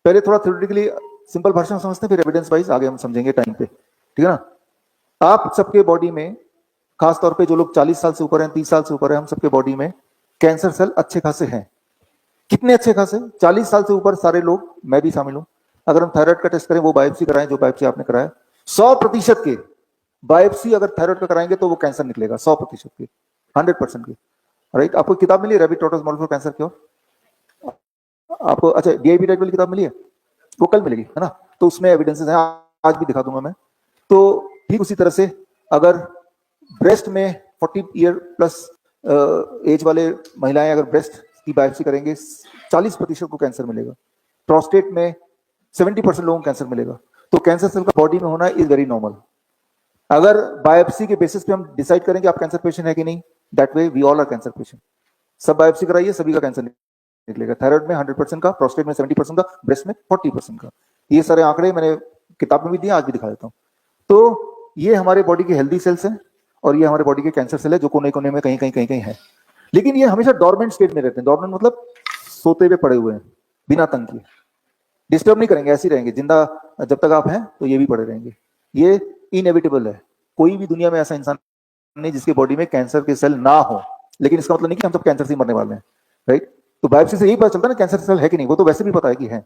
पहले थोड़ा theoretically simple भाषा में समझते हैं, फिर एविडेंस वाइज आगे हम समझेंगे टाइम पे, ठीक है ना। आप सबके बॉडी में, खास तौर पे जो लोग 40 साल से ऊपर हैं, 30 साल से ऊपर हैं, हम सबके बॉडी में कैंसर सेल अच्छे खासे हैं। कितने अच्छे खासे? 40 साल से ऊपर सारे लोग, मैं भी शामिल हूं, अगर हम थायराइड का टेस्ट करें, वो बायोप्सी कराएं जो बायोप्सी आपने कराया, 100% के बायोप्सी अगर थायराइड का कराएंगे तो वो कैंसर निकलेगा, 100% के, 100% के। राइट, आपको किताब मिली है rabbit tortoise model for cancer cure? आपको अच्छा डीआईपी डाइट वाली किताब मिली है? वो कल मिलेगी, है ना। तो उसमें एविडेंसेस हैं, आज भी दिखा दूंगा मैं। तो ठीक उसी तरह से अगर ब्रेस्ट में 40 ईयर प्लस एज वाले महिलाएं अगर ब्रेस्ट की बायोप्सी करेंगे, 40% को कैंसर मिलेगा। प्रोस्टेट में 70% लोगों को कैंसर मिलेगा। तो कैंसर सेल का बॉडी में होना इज वेरी नॉर्मल। अगर बायोप्सी के बेसिस पे हम डिसाइड करें कि आप कैंसर पेशेंट है कि नहीं, that way we all are cancer patient. सब बायोप्सी कराइए, सभी का कैंसर निकलेगा। थायराइड में 100% का, प्रोस्टेट में 70% का, ब्रेस्ट में 40% का। ये सारे आंकड़े मैंने किताब में भी दिए, आज भी दिखा देता हूं। तो ये हमारे बॉडी के हेल्दी सेल्स हैं और ये हमारे बॉडी के कैंसर सेल है जो कोने कोने में कहीं कहीं कहीं कहीं है। लेकिन ये हमेशा डॉर्मेंट स्टेट में रहते हैं। डॉर्मेंट मतलब सोते हुए पड़े हुए हैं, बिना तंग किए, डिस्टर्ब नहीं करेंगे, ऐसे ही रहेंगे जिंदा। जब तक आप हैं तो ये भी पड़े रहेंगे। ये इनएविटेबल है। कोई भी दुनिया में ऐसा इंसान नहीं जिसके बॉडी में कैंसर के सेल ना हो। लेकिन इसका मतलब नहीं कि हम सब कैंसर से मरने वाले हैं, राइट। तो बायोप्सी से यही पता चलता है ना कैंसर सेल है कि नहीं, वो तो वैसे भी पता है कि है।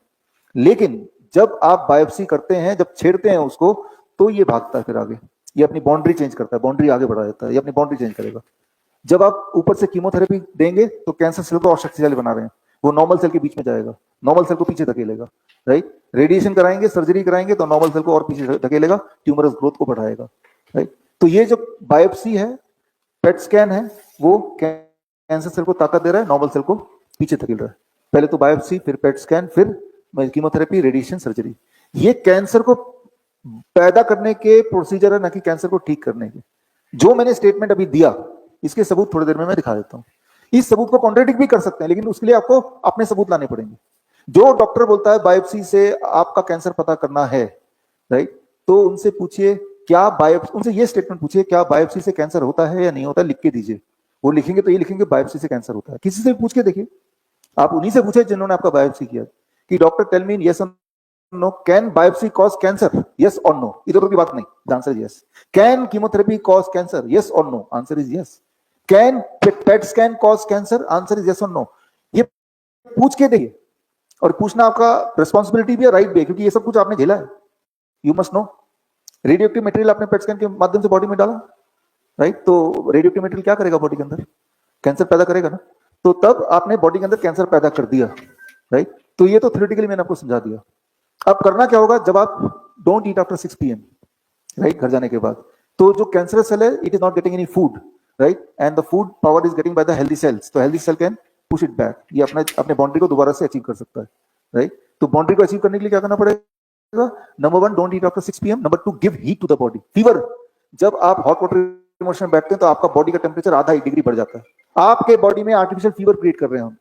लेकिन जब आप बायोप्सी करते हैं, जब छेड़ते हैं उसको, तो ये भागता है फिर आगे, ये अपनी बाउंड्री चेंज करता है, बाउंड्री आगे बढ़ा देता है, ये अपनी बाउंड्री चेंज करेगा। जब आप ऊपर से कीमोथेरेपी देंगे तो कैंसर सेल को और शक्तिशाली बना रहे हैं, वो नॉर्मल सेल के बीच में जाएगा, नॉर्मल सेल को पीछे धकेलेगा, राइट। रेडिएशन कराएंगे, सर्जरी कराएंगे तो नॉर्मल सेल को और पीछे धकेलेगा, ट्यूमरस ग्रोथ को बढ़ाएगा, राइट। तो ये जो बायोप्सी है, पेट स्कैन है, वो कैंसर सेल को ताकत दे रहा है, नॉर्मल सेल को पीछे धकेल रहा है। पहले तो बायोप्सी, फिर पेट स्कैन, फिर कीमोथेरेपी, रेडिएशन, सर्जरी। ये कैंसर को पैदा करने के प्रोसीजर है, ना कि कैंसर को ठीक करने के। जो मैंने स्टेटमेंट अभी दिया, इसके सबूत थोड़ी देर में मैं दिखा देता हूं। इस सबूत को कॉन्ट्रडिक्ट भी कर सकते हैं, लेकिन उसके लिए आपको अपने सबूत लाने पड़ेंगे। जो डॉक्टर बोलता है बायोप्सी से आपका कैंसर पता करना है, राइट, तो उनसे पूछिए क्या बायोप्सी, उनसे ये स्टेटमेंट पूछिए क्या बायोप्सी से कैंसर होता है या नहीं होता, लिख के दीजिए। वो लिखेंगे तो ये लिखेंगे बायोप्सी से कैंसर होता है। किसी से भी पूछ के देखिए, आप उन्हीं से पूछे जिन्होंने आपका बायोप्सी किया कि डॉक्टर टेल मी यस और no, can biopsy cause cancer, yes और नो। इधर उधर की बात नहीं, the answer is yes. Can chemotherapy cause cancer, yes और no, answer is yes. Can PET scan cause cancer, answer is yes और no. ये पूछ के देखिए, और पूछना आपका रिस्पॉन्सिबिलिटी भी है, राइट भी है, क्योंकि ये सब कुछ आपने झेला है। You must know. Radioactive material आपने पेट स्कैन के माध्यम से बॉडी में डाला, राइट, तो रेडियोएक्टिव मटेरियल क्या करेगा बॉडी के अंदर? कैंसर पैदा करेगा ना। तो तब आपने बॉडी के अंदर कैंसर पैदा कर दिया, राइट। तो ये तो थ्योरेटिकली मैंने आपको समझा दिया। अब करना क्या होगा, जब आप don't eat after 6 PM, right, घर जाने के बाद, तो जो कैंसरस सेल है it is not getting any food, right, and the food power is getting by the healthy cells, तो healthy cell can push it back, ये अपने बाउंड्री को दोबारा से अचीव कर सकता है, राइट। तो बाउंड्री को अचीव करने के लिए क्या करना पड़ेगा? Number 1, don't eat after 6 PM। Number 2, give heat to the body. Fever, जब आप हॉट वाटर इमोशन में बैठते हैं तो आपका बॉडी का टेम्परेचर आधा 1 डिग्री बढ़ जाता है। आपके बॉडी में आर्टिफिशियल फीवर क्रिएट कर रहे हैं हम।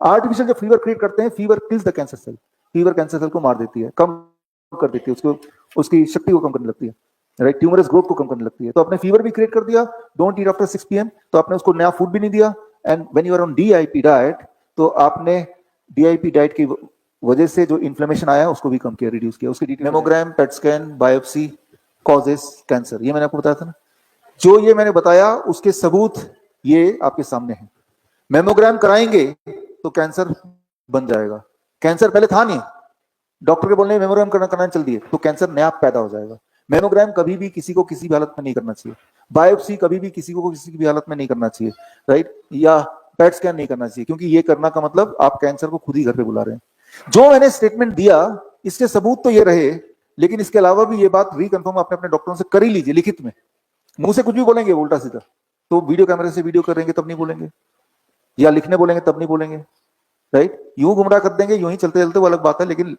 आर्टिफिशियल जब फीवर क्रिएट करते हैं, fever kills the cancer cell. Fever cancer cell को मार देती है, कम कर देती है, उसको, उसकी शक्ति को कम करने लगती है, राइट, ट्यूमरस ग्रोथ को कम करने लगती है। तो आपने फीवर भी क्रिएट कर दिया, डोंट ईट आफ्टर 6 PM, तो आपने उसको नया फूड भी नहीं दिया। And when you are on DIP diet, तो आपने डीआईपी डाइट की वजह से जो इन्फ्लेमेशन आया उसको भी कम किया, रिड्यूस किया। उसकी mammogram, PET scan, biopsy causes cancer, ये मैंने आपको बताया था ना। जो ये मैंने बताया उसके सबूत ये आपके सामने हैं। मेमोग्राम कराएंगे तो कैंसर बन जाएगा। कैंसर पहले था नहीं, डॉक्टर के बोलने मेमोग्राम करना चल दिए तो कैंसर नया पैदा हो जाएगा। मेमोग्राम कभी भी किसी को किसी भी हालत में नहीं करना चाहिए। बायोप्सी कभी भी किसी को किसी भी हालत में नहीं करना चाहिए, राइट, या पेट स्कैन नहीं करना चाहिए, क्योंकि ये करना का मतलब आप कैंसर को खुद ही घर पे बुला रहे हैं। जो मैंने स्टेटमेंट दिया इसके सबूत तो ये रहे, लेकिन इसके अलावा भी ये बात रिकन्फर्म आपने अपने डॉक्टरों से कर ही लीजिए लिखित में। मुंह से कुछ भी बोलेंगे उल्टा सीधा तो वीडियो कैमरे से वीडियो करेंगे तब नहीं बोलेंगे, या लिखने बोलेंगे तब नहीं बोलेंगे, राइट। यूं गुमराह कर देंगे, यूं ही चलते चलते वो अलग बात है, लेकिन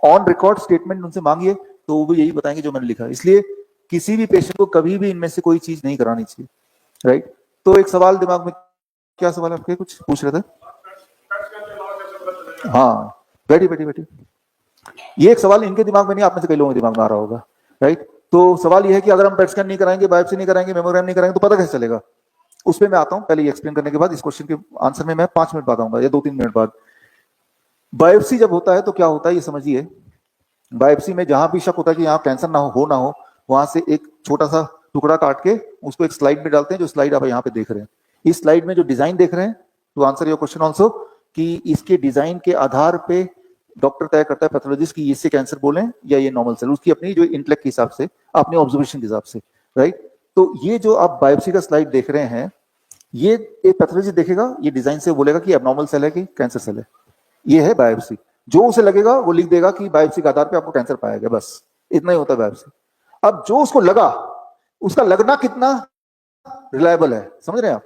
ऑन रिकॉर्ड स्टेटमेंट उनसे मांगिए तो वो भी यही बताएंगे जो मैंने लिखा। इसलिए किसी भी पेशेंट को कभी भी इनमें से कोई चीज नहीं करानी चाहिए, राइट। तो एक सवाल दिमाग में, क्या सवाल है आपके, कुछ पूछ रहे थे? हाँ, बैठी। ये एक सवाल इनके दिमाग में नहीं, आप में से कई लोगों के दिमाग में आ रहा होगा, राइट। तो सवाल ये है कि अगर हम पेट स्कैन नहीं कराएंगे, बायोप्सी नहीं कराएंगे, मेमोग्राम नहीं कराएंगे तो पता कैसे चलेगा? उस पर मैं आता हूं, पहले ये एक्सप्लेन करने के बाद इस क्वेश्चन के आंसर में मैं 5 मिनट बाद आऊंगा या 2-3 मिनट बाद। बायोप्सी जब होता है तो क्या होता है ये समझिए। बायोप्सी में जहां भी शक होता है कि यहाँ कैंसर ना हो, वहां से एक छोटा सा टुकड़ा काट के उसको एक स्लाइड में डालते हैं, जो स्लाइड आप यहाँ पे देख रहे हैं। इस स्लाइड में जो डिजाइन देख रहे हैं, to answer your question also, कि इसके डिजाइन के आधार पे डॉक्टर तय करता है, पैथोलॉजिस्ट, की इससे कैंसर बोले या ये नॉर्मल सेल, उसकी अपनी जो इंटेलेक्ट के हिसाब से, अपने ऑब्जर्वेशन के हिसाब से, राइट। तो ये जो आप बायोप्सी का स्लाइड देख रहे हैं, ये एक पैथोलॉजिस्ट देखेगा, ये डिजाइन से बोलेगा कि एबनॉर्मल सेल है कि कैंसर सेल है। ये है बायोप्सी। जो उसे लगेगा वो लिख देगा कि बायोप्सी के आधार पे आपको कैंसर पाया गया, बस इतना ही होता है बायोप्सी। अब जो उसको लगा, उसका लगना कितना रिलायबल है, समझ रहे हैं आप?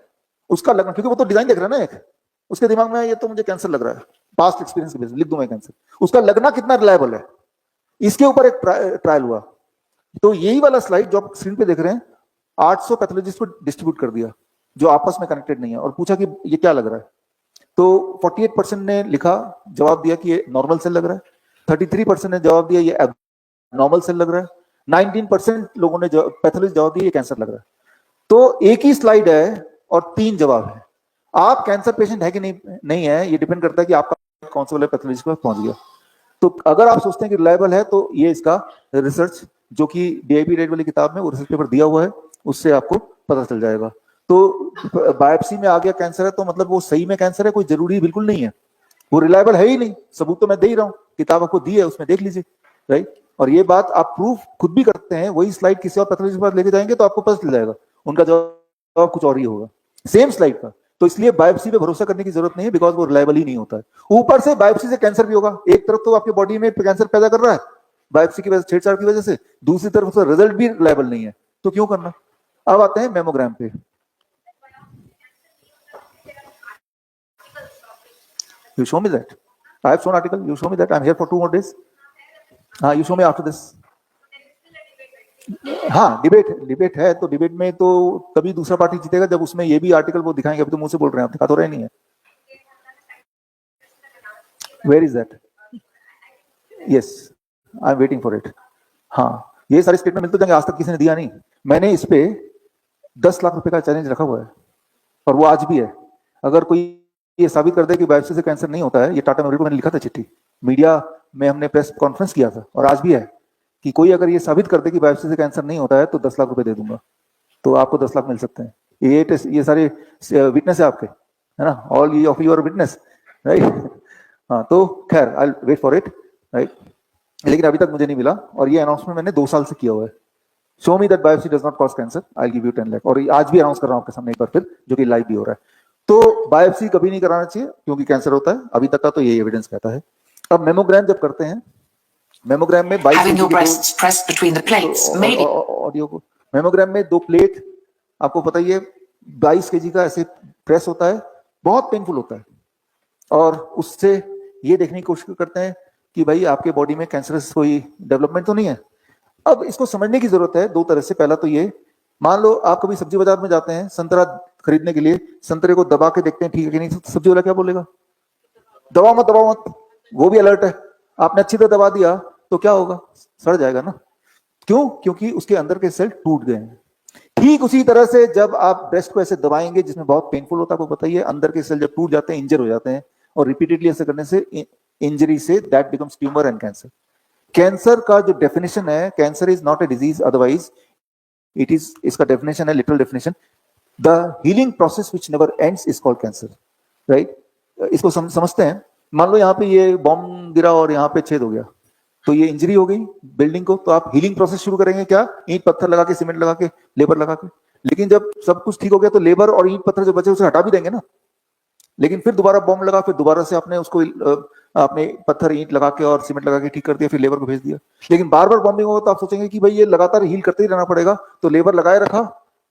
उसका लगना, क्योंकि वो तो डिजाइन देख रहा है ना, एक उसके दिमाग में ये तो मुझे कैंसर लग रहा है, पास्ट एक्सपीरियंस के बेसिस लिख दूं मैं कैंसर। उसका लगना कितना रिलायबल है, इसके ऊपर एक ट्रायल हुआ। तो यही वाला स्लाइड जो आप स्क्रीन पे देख रहे हैं, 800 पैथोलॉजिस्ट को डिस्ट्रीब्यूट कर दिया जो आपस में कनेक्टेड नहीं है, और पूछा कि ये क्या लग रहा है। तो 48% ने लिखा, जवाब दिया कि ये नॉर्मल सेल लग रहा है। 33% ने जवाब दिया ये नॉर्मल सेल लग रहा है। 19% लोगों ने पैथोलॉजी जवाब दिया ये कैंसर लग रहा है। तो एक ही स्लाइड है और 3 जवाब है। आप कैंसर पेशेंट है कि नहीं है, ये डिपेंड करता है कि आपका कौन सा वाले पैथोलॉजी पर पहुंच गया। तो अगर आप सोचते हैं कि रिलायबल है, तो ये इसका रिसर्च जो कि डीआईपी रेड वाली किताब में वो रिसर्च पेपर दिया हुआ है, उससे आपको पता चल जाएगा। तो बायोप्सी में आ गया कैंसर है तो मतलब वो सही में कैंसर है, कोई जरूरी बिल्कुल नहीं है, वो रिलायबल है ही नहीं। सबूत तो मैं दे ही रहा हूँ, किताब आपको दी है, उसमें देख लीजिए, राइट। और ये बात आप प्रूफ खुद भी करते हैं, वही स्लाइड किसी और पैथोलॉजी के पास लेके जाएंगे तो आपको पता चल जाएगा उनका जवाब कुछ और ही होगा, सेम स्लाइड का। तो इसलिए बायोप्सी पे भरोसा करने की जरूरत नहीं है, बिकॉज वो रिलायबल ही नहीं होता है। ऊपर से बायोप्सी से कैंसर भी होगा, एक तरफ तो आपकी बॉडी में कैंसर पैदा कर रहा है बायोप्सी की वजह से, छेड़छाड़ की वजह से, दूसरी तरफ उसका रिजल्ट भी रिलायबल नहीं है, तो क्यों करना। अब आते हैं मेमोग्राम पे। You show me that. I have shown article. You show me that. I'm here for 2 more days. You show me after this. हाँ, डिबेट है, तो डिबेट में तो तभी दूसरा पार्टी जीतेगा जब उसमें ये भी आर्टिकल वो दिखाएंगे। अभी तो मुंह से बोल रहे हैं, आप दिखा तो रहे नहीं है। Where is that? Yes, I'm waiting for it. हाँ, ये सारे स्टेटमेंट मिलते जाएंगे, आज तक किसी ने दिया नहीं। मैंने इस पे 10 लाख रुपए का चैलेंज रखा हुआ है, और वो आज भी है। अगर कोई ये साबित कर दे कि बायोप्सी से कैंसर नहीं होता है, ये टाटा मेमोरियल को मैंने लिखा था चिट्ठी, मीडिया में हमने प्रेस कॉन्फ्रेंस किया था, और आज भी है कि कोई अगर ये साबित कर दे कि बायोप्सी से कैंसर नहीं होता है तो 10 लाख रुपए दे दूंगा। तो आपको 10 लाख मिल सकते हैं। ये सारे विटनेस है आपके, है ना, ऑल ये ऑफ यूर विटनेस, राइट। हाँ, तो खैर I wait for it, right. लेकिन अभी तक मुझे नहीं मिला, और ये अनाउंसमेंट मैंने 2 साल से किया हुआ है। Show me that biopsy does not cause cancer, I will give you 10 lakh. और आज भी अनाउंस कर रहा हूं आपके सामने एक बार फिर, जो कि लाइव भी हो रहा है। तो बायोप्सी कभी नहीं कराना चाहिए क्योंकि कैंसर होता है, अभी तक का तो ये एविडेंस कहता है। अब मेमोग्राम जब करते हैं, मेमोग्राम में 22 ऑडियो को, मेमोग्राम में 2 प्लेट, आपको पता ही है, 22 केजी का ऐसे प्रेस होता है, बहुत पेनफुल होता है। और उससे ये देखने की कोशिश करते हैं कि भाई आपके बॉडी में कैंसरस कोई डेवलपमेंट तो नहीं है। अब इसको समझने की जरूरत है 2 तरह से। पहला तो ये, मान लो आप कभी सब्जी बाजार में जाते हैं संतरा खरीदने के लिए, संतरे को दबा के देखते हैं ठीक है कि नहीं, तो सब्जी वाला क्या बोलेगा, दबाओ मत, वो भी अलर्ट है। आपने अच्छी तरह दबा दिया तो क्या होगा, सड़ जाएगा ना। क्यों? क्योंकि उसके अंदर के सेल टूट गए हैं। ठीक उसी तरह से जब आप ब्रेस्ट को ऐसे दबाएंगे जिसमें बहुत पेनफुल होता है, आपको बताइए, अंदर के सेल जब टूट जाते हैं, इंजर हो जाते हैं, और रिपीटेडली ऐसे करने से, इंजरी से, that becomes tumour and cancer. Cancer का जो डेफिनेशन है, cancer is not a disease, otherwise it is, इसका डेफिनेशन है, literal definition, the healing process which never ends is called cancer, right. इसको समझते हैं। मान लो यहाँ पे ये बॉम्ब गिरा और यहाँ पे छेद हो गया, तो ये इंजरी हो गई बिल्डिंग को, तो आप हीलिंग प्रोसेस शुरू करेंगे क्या, ईंट पत्थर लगा के, सीमेंट लगा के, लेबर लगा के। लेकिन जब सब कुछ ठीक हो गया तो लेबर और ईंट पत्थर जो बचे उसे हटा भी देंगे ना। लेकिन फिर दोबारा बॉम्ब लगा, फिर दोबारा से आपने उसको आपने पत्थर ईंट लगा के और सीमेंट लगा के ठीक कर दिया, फिर लेबर को भेज दिया। लेकिन बार बार बॉम्बिंग होगा तो आप सोचेंगे कि भाई ये लगातार हील करते ही रहना पड़ेगा, तो लेबर लगाए रखा,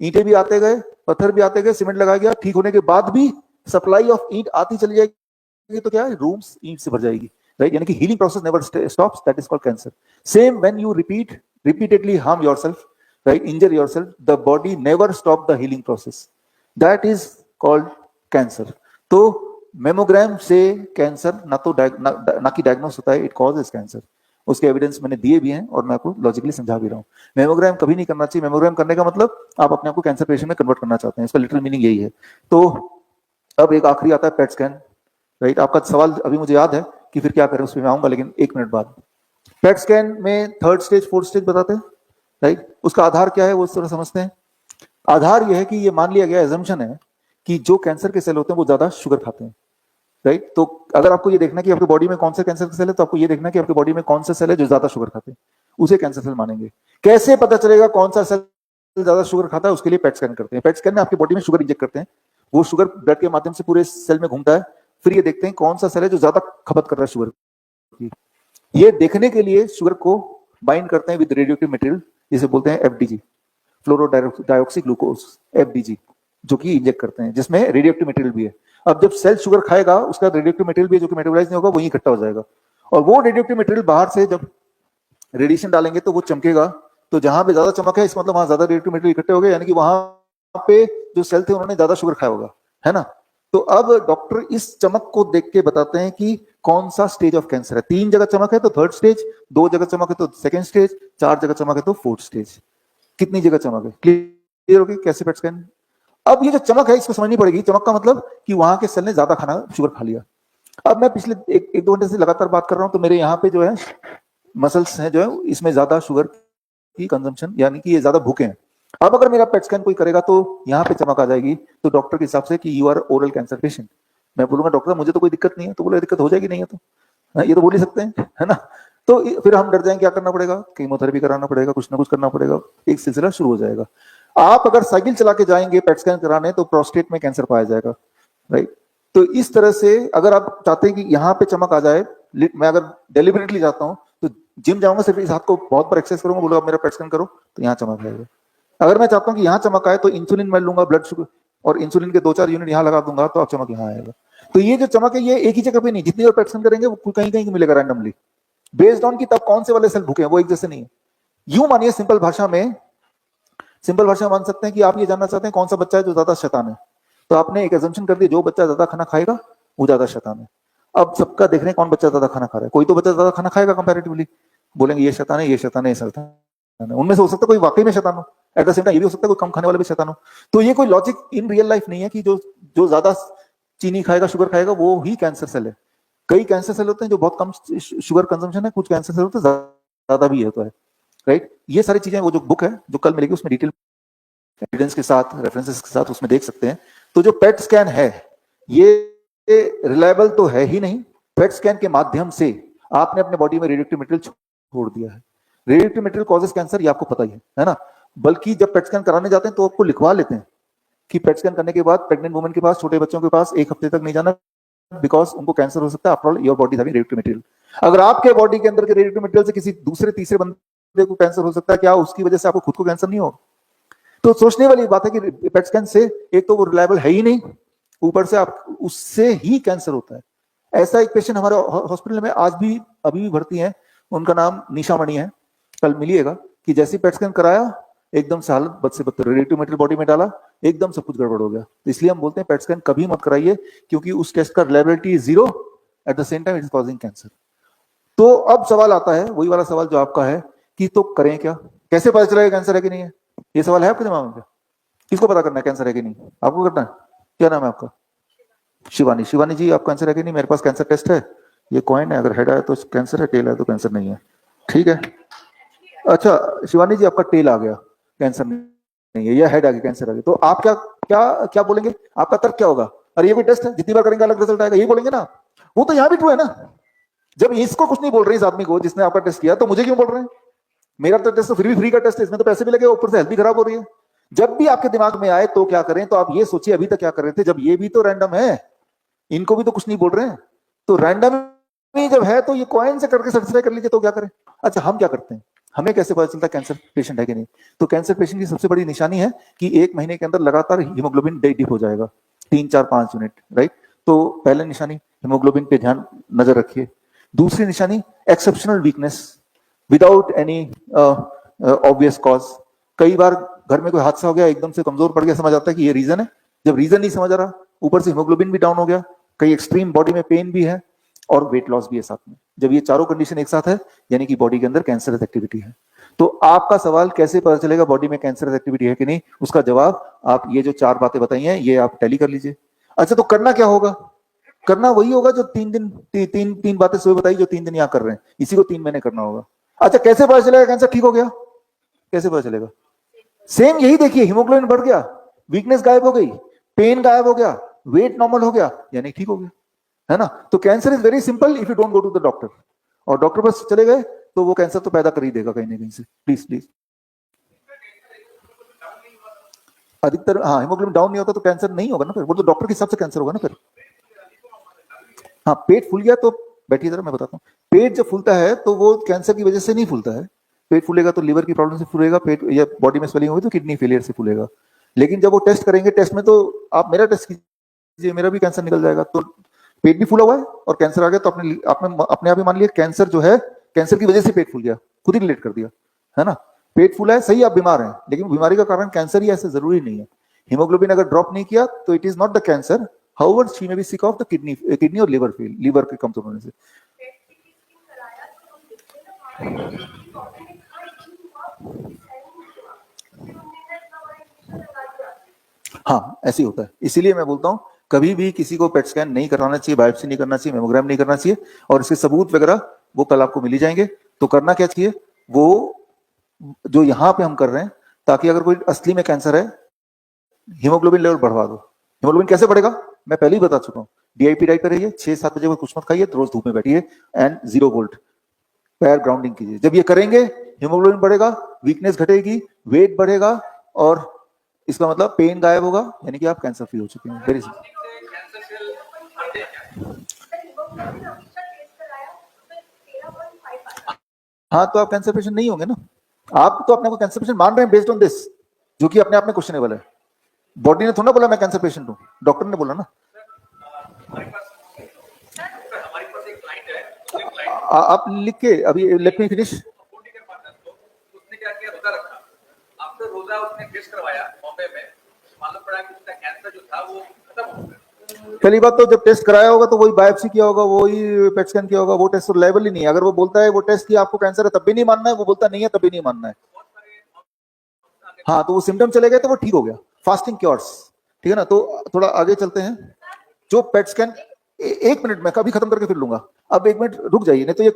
ईंटें भी आते गए, पत्थर भी आते गए, सीमेंट लगाया गया, ठीक होने के बाद भी सप्लाई ऑफ ईंट आती चली जाएगी, तो क्या है, रूम्स ईंट से भर जाएगी, राइट। यानी कि healing process never stops, that is called cancer. Same when you repeatedly harm yourself, right, injure yourself, the body never stop the healing process, that is called cancer। तो मेमोग्राम से cancer ना कि diagnose होता है, it causes cancer. उसके evidence मैंने दिए भी हैं और मैं आपको लॉजिकली समझा भी रहा हूँ। मेमोग्राम कभी नहीं करना चाहिए। मेमोग्राम करने का मतलब आप अपने आप को कैंसर पेशेंट में कन्वर्ट करना चाहते हैं, इसका लिटरल मीनिंग यही है। तो अब एक आखिरी आता है पेट स्कैन, राइट। आपका सवाल अभी मुझे याद है, कि फिर क्या करें, उस पर मैं आऊंगा लेकिन 1 मिनट बाद। पेट स्कैन में 3rd स्टेज 4th स्टेज बताते हैं, राइट। उसका आधार क्या है वो थोड़ा समझते हैं। आधार यह है कि ये मान लिया गया एजम्पशन है कि जो कैंसर के सेल होते हैं वो ज्यादा शुगर खाते हैं, राइट। तो अगर आपको ये देखना कि आपकी बॉडी में कौन से कैंसर के सेल है, तो आपको ये देखना कि आपकी बॉडी में कौन सा सेल है जो ज्यादा शुगर खाते हैं, उसे कैंसर सेल मानेंगे। कैसे पता चलेगा कौन सा सेल ज्यादा शुगर खाता है? उसके लिए पेट स्कैन करते हैं। पेट स्कैन में आपकी बॉडी में शुगर इंजेक्ट करते हैं, वो शुगर ब्लड के माध्यम से पूरे सेल में घूमता है, फिर ये देखते हैं कौन सा सेल है जो ज्यादा खपत कर रहा है शुगर की। ये देखने के लिए शुगर को बाइंड करते हैं विद रेडियोएक्टिव मटेरियल, जिसे बोलते हैं एफडीजी, फ्लोरोडाइऑक्सी ग्लूकोज, एफडीजी, जो कि इंजेक्ट करते हैं, जिसमें रेडियोएक्टिव मटेरियल भी है। अब जब सेल शुगर खाएगा उसका रेडियोएक्टिव मटेरियल भी जो कि मेटाबोलाइज नहीं होगा वही इकट्ठा हो जाएगा, और वो रेडियोएक्टिव मटेरियल बाहर से जब रेडिएशन डालेंगे तो वो चमकेगा। तो जहां पे ज्यादा चमक है इसका मतलब वहां ज्यादा रेडियोएक्टिव मटेरियल इकट्ठे हो गए, यानी कि वहां पे जो सेल थे उन्होंने ज्यादा शुगर खाया होगा, है ना। तो अब डॉक्टर इस चमक को देख के बताते हैं कि कौन सा स्टेज ऑफ कैंसर है। 3 जगह चमक है तो 3rd स्टेज, 2 जगह चमक है तो 2nd स्टेज, 4 जगह चमक है तो 4th स्टेज। कितनी जगह चमक है? क्लियर होगी कैसे पेट स्कैन। अब ये जो चमक है इसको समझनी पड़ेगी। चमक का मतलब कि वहां के सेल ने ज्यादा खाना शुगर खा लिया। अब मैं पिछले 1-2 घंटे से लगातार बात कर रहा हूं, तो मेरे यहाँ पे जो है मसल्स हैं जो है इसमें ज्यादा शुगर की कंजम्पशन, यानी कि ये ज्यादा भूखे हैं। अब अगर मेरा पेट स्कैन कोई करेगा तो यहाँ पे चमक आ जाएगी, तो डॉक्टर के हिसाब से कि you are oral cancer patient. मैं बोलूंगा डॉक्टर मुझे तो कोई दिक्कत नहीं है, तो बोले दिक्कत हो जाएगी, नहीं है तो ये तो बोल ही सकते हैं, है ना। तो फिर हम डर जाएंगे, क्या करना पड़ेगा? कीमोथेरेपी कराना पड़ेगा, कुछ ना कुछ करना पड़ेगा, एक सिलसिला शुरू हो जाएगा। आप अगर साइकिल चला के जाएंगे पेट स्कैन कराने तो प्रोस्टेट में कैंसर पाया जाएगा, राइट। तो इस तरह से अगर आप चाहते हैं कि यहाँ पे चमक आ जाए, मैं अगर डेलिबरेटली जाता हूँ तो जिम जाऊंगा, सिर्फ इस हाथ को बहुत बार एक्सरसाइज करूंगा, बोलूंगा मेरा पेट स्कैन करो, तो यहाँ चमक आएगा। अगर मैं चाहता हूँ कि यहाँ चमक आए तो इंसुलिन मैं लूंगा, ब्लड शुगर, और इंसुलिन के 2-4 यूनिट यहाँ लगा दूंगा तो आप चमक यहाँ आएगा। तो ये जो चमक है ये एक ही जगह पे नहीं, जितनी बार पेट स्कैन करेंगे वो कहीं कहीं मिलेगा रैंडमली, बेस्ड ऑन कि तब कौन से वाले सेल भूखे हैं, वो एक जैसे नहीं है। यूं मानिए सिंपल भाषा में मान सकते हैं कि आप ये जानना चाहते हैं कौन सा बच्चा है जो ज्यादा शैतान है, तो आपने एक एजम्पशन कर दी, जो बच्चा ज्यादा खाना खाएगा वो ज्यादा शैतान है। अब सबका देख रहे हैं कौन बच्चा ज्यादा खाना खा रहा है। कोई तो बच्चा ज्यादा खाना खाएगा कंपैरेटिवली, बोलेंगे ये शैतान है, ये शैतान है, ये शैतान है। उनमें से हो सकता है कोई वाकई में शैतान हो, एट द सेम टाइम ये भी हो सकता है कोई कम खाने वाला भी शैतान हो। तो ये कोई लॉजिक इन रियल लाइफ नहीं है कि जो ज्यादा चीनी खाएगा, शुगर खाएगा, वो ही कैंसर सेल है। कई कैंसर सेल होते हैं जो बहुत कम शुगर कंजम्पशन है, कुछ कैंसर सेल होते हैं ज्यादा भी होता है, राइट। ये सारी चीजें वो जो बुक है जो कल मिलेगी उसमें डिटेल एविडेंस के साथ, रेफरेंसेस के साथ उसमें देख सकते हैं। तो जो पेट स्कैन है ये रिलायबल तो है ही नहीं। पेट स्कैन के माध्यम से आपने अपने बॉडी में रेडियोएक्टिव मटेरियल छोड़ दिया है। रेडियोएक्टिव मटेरियल कॉजेस कैंसर, ये आपको पता ही है ना। बल्कि जब पेट स्कैन कराने जाते हैं तो आपको लिखवा लेते हैं कि पेट स्कैन करने के बाद प्रेग्नेंट वुमेन के पास, छोटे बच्चों के पास 1 हफ्ते तक नहीं जाना, बिकॉज उनको कैंसर हो सकता है। After all your body having radioactive material. अगर आपके बॉडी के अंदर के रेडियोएक्टिव मटेरियल से किसी दूसरे तीसरे बंदे को कैंसर हो सकता है, क्या उसकी वजह से आपको खुद को कैंसर नहीं हो? तो सोचने वाली बात है कि पेट स्कैन से एक तो वो रिलायबल है ही नहीं, ऊपर से आप उससे ही कैंसर होता है। ऐसा एक पेशेंट हमारे हॉस्पिटल में आज भी अभी भी भर्ती है, उनका नाम निशा मणि है, कल मिलिएगा, कि जैसे पेट स्कैन कराया एकदम से हालत बद से बदतर, रेडियोएक्टिव मटेरियल बॉडी में डाला, एकदम सब कुछ गड़बड़ हो गया। तो इसलिए हम बोलते हैं पेट स्कैन कभी मत कराइए, क्योंकि उस टेस्ट का reliability is 0, at the same time it is causing cancer. तो अब सवाल आता है, वही वाला सवाल जो आपका है कि तो करें क्या, कैसे पता चलेगा कैंसर है कि नहीं है? ये सवाल है आपके दिमाग में? किसको पता करना है कैंसर है कि नहीं? आपको करना है। क्या नाम है आपका? शिवानी। शिवानी जी, आप कैंसर है कि नहीं? मेरे पास कैंसर टेस्ट है, ये कॉइन है, अगर हेड है तो कैंसर है, टेल है तो कैंसर नहीं है, ठीक है। अच्छा शिवानी जी, आपका टेल आ गया, कैंसर नहीं है, या हेड आ गया, कैंसर आ गया, तो आप क्या क्या क्या बोलेंगे? आपका तर्क क्या होगा? अरे ये कोई टेस्ट है, जितनी बार करेंगे अलग रिजल्ट आएगा, ये बोलेंगे ना। वो तो यहाँ भी ट्रू है ना। जब इसको कुछ नहीं बोल रहे इस आदमी को जिसने आपका टेस्ट किया, तो मुझे क्यों बोल रहे हैं? मेरा तो टेस्ट तो फिर भी फ्री का टेस्ट है, इसमें तो पैसे भी लगे, ऊपर से हेल्थ भी खराब हो रही है। जब भी आपके दिमाग में आए तो क्या करें, तो आप ये सोचिए अभी तक क्या कर रहे थे, जब ये भी तो रैंडम है, इनको भी तो कुछ नहीं बोल रहे हैं, तो रैंडम ही जब है तो ये कॉइन से करके सेटिस्फाई कर लीजिए, तो क्या करें? अच्छा हम क्या करते हैं, हमें कैसे पता चलता है कैंसर पेशेंट है कि नहीं? तो कैंसर पेशेंट की सबसे बड़ी निशानी है कि 1 महीने के अंदर लगातार हीमोग्लोबिन डिप हो जाएगा 3, 4, 5 यूनिट, राइट। तो पहले निशानी हीमोग्लोबिन पे ध्यान नजर रखिए। दूसरी निशानी exceptional weakness without any obvious cause. कई बार घर में कोई हादसा हो गया, एकदम से कमजोर पड़ गया, समझ आता है कि ये रीजन है। जब रीजन नहीं समझ आ रहा, ऊपर से हीमोग्लोबिन भी डाउन हो गया, कई एक्सट्रीम बॉडी में पेन भी है और वेट लॉस भी है साथ में, जब ये चारों कंडीशन एक साथ है, यानी कि बॉडी के अंदर कैंसरस एक्टिविटी है। तो आपका सवाल कैसे पता चलेगा बॉडी में कैंसरस एक्टिविटी है कि नहीं, उसका जवाब आप ये जो 4 बातें बताई हैं ये आप टैली कर लीजिए। अच्छा तो करना क्या होगा? करना वही होगा जो 3 दिन तीन बातें सुबह बताई जो 3 दिन यहाँ कर रहे हैं, इसी को 3 महीने करना होगा। अच्छा, कैसे पता चलेगा कैंसर ठीक हो गया? कैसे पता चलेगा? सेम यही देखिए, हीमोग्लोबिन बढ़ गया, वीकनेस गायब हो गई, पेन गायब हो गया, वेट नॉर्मल हो गया, यानी ठीक हो गया, है ना। तो cancer is very simple if you don't go to the doctor, और डॉक्टर पास चले गए तो वो कैंसर तो पैदा कर ही देगा कहीं ना कहीं से। प्लीज प्लीज, अधिकतर हाँ, हीमोग्लोबिन डाउन नहीं होता तो कैंसर नहीं होगा ना फिर, वो तो डॉक्टर के हिसाब से कैंसर होगा ना फिर। हाँ, पेट फूल गया तो बैठिए जरा, मैं बताता हूँ। पेट जब फूलता है तो वो कैंसर की वजह से नहीं फूलता है। पेट फूलेगा तो लीवर की प्रॉब्लम से फूलेगा, पेट या बॉडी में स्वेलिंग होगी तो किडनी फेलियर से फूलेगा। लेकिन जब वो टेस्ट करेंगे, टेस्ट में तो आप मेरा टेस्ट कीजिए, मेरा भी कैंसर निकल जाएगा। तो पेट भी फूला हुआ है और कैंसर आ गया तो आपने अपने आप ही मान लिया कैंसर जो है, कैंसर की वजह से पेट फूल गया, खुद ही रिलेट कर दिया, है ना। पेट फूला है, सही, आप बीमार हैं, लेकिन बीमारी का कारण कैंसर ही ऐसे जरूरी नहीं है। हीमोग्लोबिन अगर ड्रॉप नहीं किया तो it is not the cancer, however she may be sick of the kidney और लीवर फेल, लीवर के कमजोर होने से। हाँ, ऐसे ही होता है। इसीलिए मैं बोलता हूँ कभी भी किसी को पेट स्कैन नहीं कराना चाहिए, बायोप्सी नहीं करना चाहिए, मेमोग्राम नहीं करना चाहिए, और इसके सबूत वगैरह वो कल आपको मिल ही जाएंगे। तो करना क्या चाहिए, वो जो यहाँ पे हम कर रहे हैं, ताकि अगर कोई असली में कैंसर है, हीमोग्लोबिन लेवल बढ़वा दो। हीमोग्लोबिन कैसे बढ़ेगा, मैं पहले ही बता चुका हूँ। डीआईपी डाइट पे रहिए, 6-7 बजे कुछ मत खाइए, रोज धूप में बैठिए एंड 0 वोल्ट पैर ग्राउंडिंग कीजिए। जब ये करेंगे हीमोग्लोबिन बढ़ेगा, वीकनेस घटेगी, वेट बढ़ेगा, और इसका मतलब पेन गायब होगा, यानी कि आप कैंसर फ्री हो चुके हैं। Very simple. हाँ, तो आप कैंसर पेशेंट नहीं होंगे ना। आप तो अपने को कैंसर पेशेंट मान रहे हैं बेस्ड ऑन दिस, जो कि अपने आप में क्वेश्चनेबल है। बॉडी ने थोड़ा बोला मैं कैंसर पेशेंट हूँ, डॉक्टर ने बोला ना। आप लिख के अभी, लेट मी फिनिश। उसने क्या किया, रोजा रखा। आफ्टर रोजा उसने टेस्ट करवाया बॉम्बे में, मालूम पड़ा कि उसका कैंसर जो था वो खत्म हो गया। पहली बात तो जब टेस्ट कराया होगा तो वही बायोप्सी किया होगा, वही पेट स्कैन किया होगा, वो टेस्ट तो लेवल ही नहीं है। अगर वो बोलता है वो टेस्ट किया आपको कैंसर है तब भी नहीं मानना है, वो बोलता नहीं है तब भी नहीं मानना है। हाँ, तो वो सिम्टम चले गए तो वो ठीक हो गया, फास्टिंग क्योर्स, ठीक है ना। तो थोड़ा आगे चलते हैं। जो पेट स्कैन 1 मिनट में कभी खत्म करके फिर लूंगा, अब 1 मिनट रुक जाइए, नहीं तो ये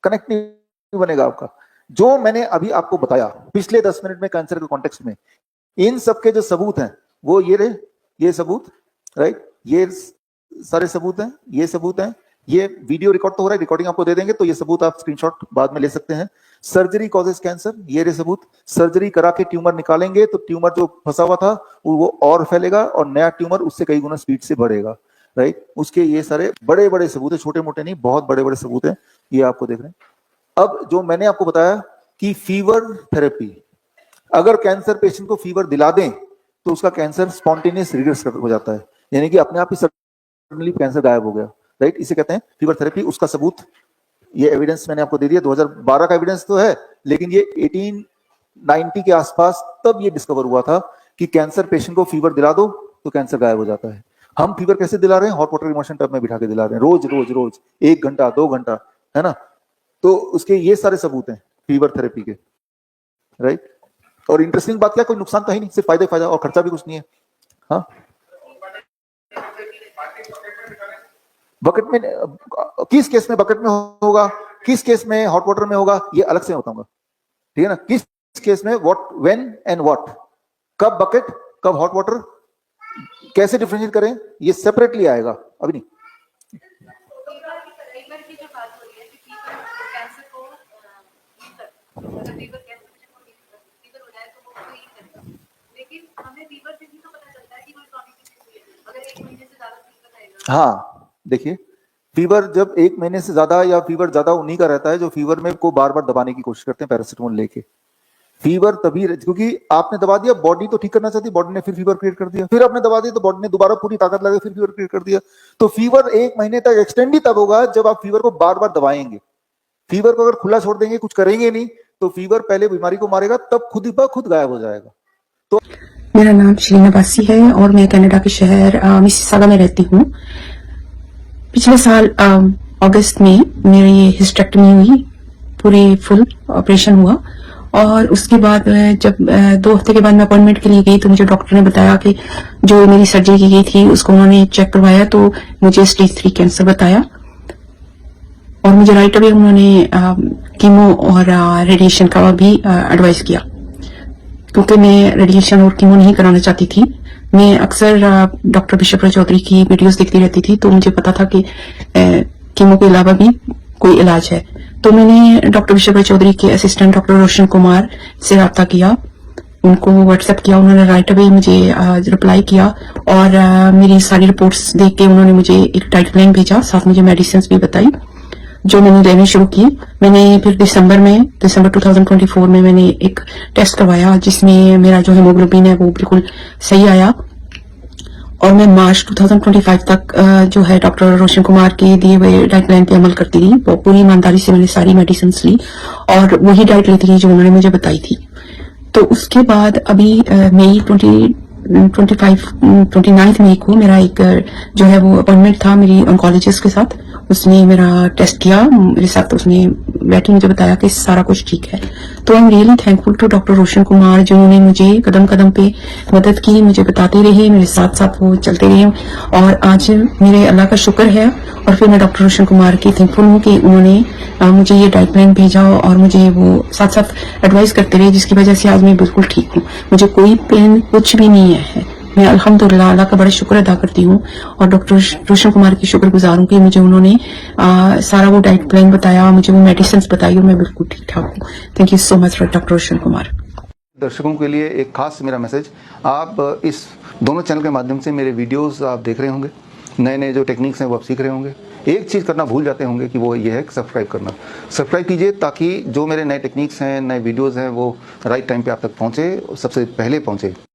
कनेक्ट नहीं बनेगा आपका। जो मैंने अभी आपको बताया पिछले 10 मिनट में कैंसर के कॉन्टेक्स्ट में, इन सबके जो सबूत हैं वो ये रहे, ये सबूत, राइट, ये सारे सबूत हैं, ये सबूत हैं, ये वीडियो रिकॉर्ड तो हो रहा है, रिकॉर्डिंग आपको दे देंगे, तो ये सबूत आप स्क्रीनशॉट बाद में ले सकते हैं। सर्जरी कॉजेस कैंसर, ये रहे सबूत। सर्जरी करा के ट्यूमर निकालेंगे तो ट्यूमर जो फंसा हुआ था वो और फैलेगा, और नया ट्यूमर उससे कई गुना स्पीड से बढ़ेगा, राइट। उसके ये सारे बड़े बड़े सबूत है, छोटे मोटे नहीं, बहुत बड़े बड़े सबूत हैं, ये आपको देख रहे हैं। अब जो मैंने आपको बताया कि फीवर थेरेपी, अगर कैंसर पेशेंट को फीवर दिला दें तो उसका कैंसर स्पॉन्टेनियस रिग्रेस हो जाता है, यानी कि अपने आप ही सडनली कैंसर गायब हो गया, राइट। इसे कहते हैं फीवर थेरेपी। उसका सबूत, ये एविडेंस मैंने आपको दे दिया, 2012 का एविडेंस तो है, लेकिन ये 1890 के आसपास तब ये डिस्कवर हुआ था कि कैंसर पेशेंट को फीवर दिला दो तो कैंसर गायब हो जाता है। हम फीवर कैसे दिला रहे हैं, हॉट वाटर इमोशन टब में बिठा के दिला रहे हैं, रोज रोज रोज 1 घंटा 2 घंटा, है ना। तो उसके ये सारे सबूत हैं फीवर थेरेपी के, राइट। और इंटरेस्टिंग बात क्या, कोई नुकसान तो है नहीं, सिर्फ फायदा फायदा, और खर्चा भी कुछ नहीं है। हाँ, बकेट में किस केस में बकेट में होगा, किस केस में हॉट वाटर में होगा, ये अलग से बताऊंगा, ठीक है ना। किस केस में व्हाट, व्हेन एंड व्हाट, कब बकेट कब हॉट वाटर, कैसे डिफरेंशिएट करें, ये सेपरेटली आएगा, अभी नहीं। हाँ, देखिए, फीवर जब 1 महीने से ज्यादा, या फीवर ज्यादा उन्हीं का रहता है जो फीवर में को बार बार दबाने की कोशिश करते हैं पैरासिटामोल लेके। फीवर तभी, क्योंकि आपने दबा दिया, बॉडी तो ठीक करना चाहती, बॉडी ने फिर फीवर क्रिएट कर दिया, फिर आपने दबा दिया तो बॉडी ने दोबारा पूरी ताकत लगा फिर फीवर क्रिएट कर दिया। तो फीवर 1 महीने तक एक्सटेंड ही तब होगा जब आप फीवर को बार बार दबाएंगे। फीवर को अगर खुला छोड़ देंगे, कुछ करेंगे नहीं, तो फीवर पहले बीमारी को मारेगा, तब खुद ब खुद गायब हो जाएगा। तो मेरा नाम शीना बासी है और मैं कनाडा के शहर मिसिसागा में रहती हूँ। पिछले साल अगस्त में मेरी हिस्टेक्टमी हुई, पूरे फुल ऑपरेशन हुआ, और उसके बाद जब 2 हफ्ते के बाद मैं अपॉइंटमेंट के लिए गई तो मुझे डॉक्टर ने बताया कि जो मेरी सर्जरी की गई थी उसको उन्होंने चेक करवाया तो मुझे स्टेज 3 कैंसर बताया और मुझे राइट अवे उन्होंने कीमो और रेडिएशन का भी एडवाइस किया क्योंकि मैं रेडिएशन और कीमो नहीं कराना चाहती थी। मैं अक्सर डॉक्टर बिशप रॉय चौधरी की वीडियोस देखती रहती थी तो मुझे पता था कि कीमो के अलावा भी कोई इलाज है। तो मैंने डॉक्टर बिशप रॉय चौधरी के असिस्टेंट डॉक्टर रोशन कुमार से रब्ता किया, उनको व्हाट्सएप किया, उन्होंने राइट अवे मुझे रिप्लाई किया और मेरी सारी रिपोर्ट्स देख के उन्होंने मुझे एक डाइट प्लान भेजा, साथ मुझे मेडिसिन भी बताई जो मैंने लेनी शुरू की। मैंने फिर दिसंबर 2024 में मैंने एक टेस्ट करवाया जिसमें मेरा जो हेमोग्लोबिन है वो बिल्कुल सही आया और मैं मार्च 2025 तक जो है डॉक्टर रोशन कुमार के दिए हुए डाइट प्लान पे अमल करती रही। वो पूरी ईमानदारी से मैंने सारी मेडिसिन ली और वही डाइट लेती रही जो उन्होंने मुझे बताई थी। तो उसके बाद अभी मई 29 मई को मेरा एक जो है वो अपॉइंटमेंट था मेरी ऑन्कोलॉजिस्ट के साथ। उसने मेरा टेस्ट किया मेरे साथ, उसने बैठी मुझे बताया कि सारा कुछ ठीक है। तो I am really thankful to doctor Roshan Kumar जिन्होंने मुझे कदम कदम पे मदद की, मुझे बताते रहे, मेरे साथ साथ वो चलते रहे और आज मेरे अल्लाह का शुक्र है। और फिर मैं डॉक्टर रोशन कुमार की थैंकफुल हूँ कि उन्होंने मुझे ये डाइट प्लान भेजा और मुझे वो साथ साथ एडवाइस करते रहे जिसकी वजह से आज मैं बिल्कुल ठीक हूँ। मुझे कोई पेन कुछ भी नहीं है। मैं अल्हम्दुलिल्लाह अल्लाह का बड़ा शुक्र अदा करती हूँ और डॉक्टर रोशन कुमार की शुक्रगुजार हूँ कि मुझे उन्होंने सारा वो डाइट प्लान बताया, मुझे वो मेडिसिन बताई और मैं बिल्कुल ठीक ठाक हूँ। Thank you so much doctor Roshan Kumar. दर्शकों के लिए एक खास मेरा मैसेज, आप इस दोनों चैनल के माध्यम से मेरे वीडियोस आप देख रहे होंगे, नए नए जो टेक्निक्स हैं वो आप सीख रहे होंगे। एक चीज़ करना भूल जाते होंगे कि वो ये है सब्सक्राइब करना। सब्सक्राइब कीजिए ताकि जो मेरे नए टेक्निक्स हैं, नए वीडियोस हैं वो राइट टाइम पे आप तक पहुँचे, सबसे पहले पहुँचे।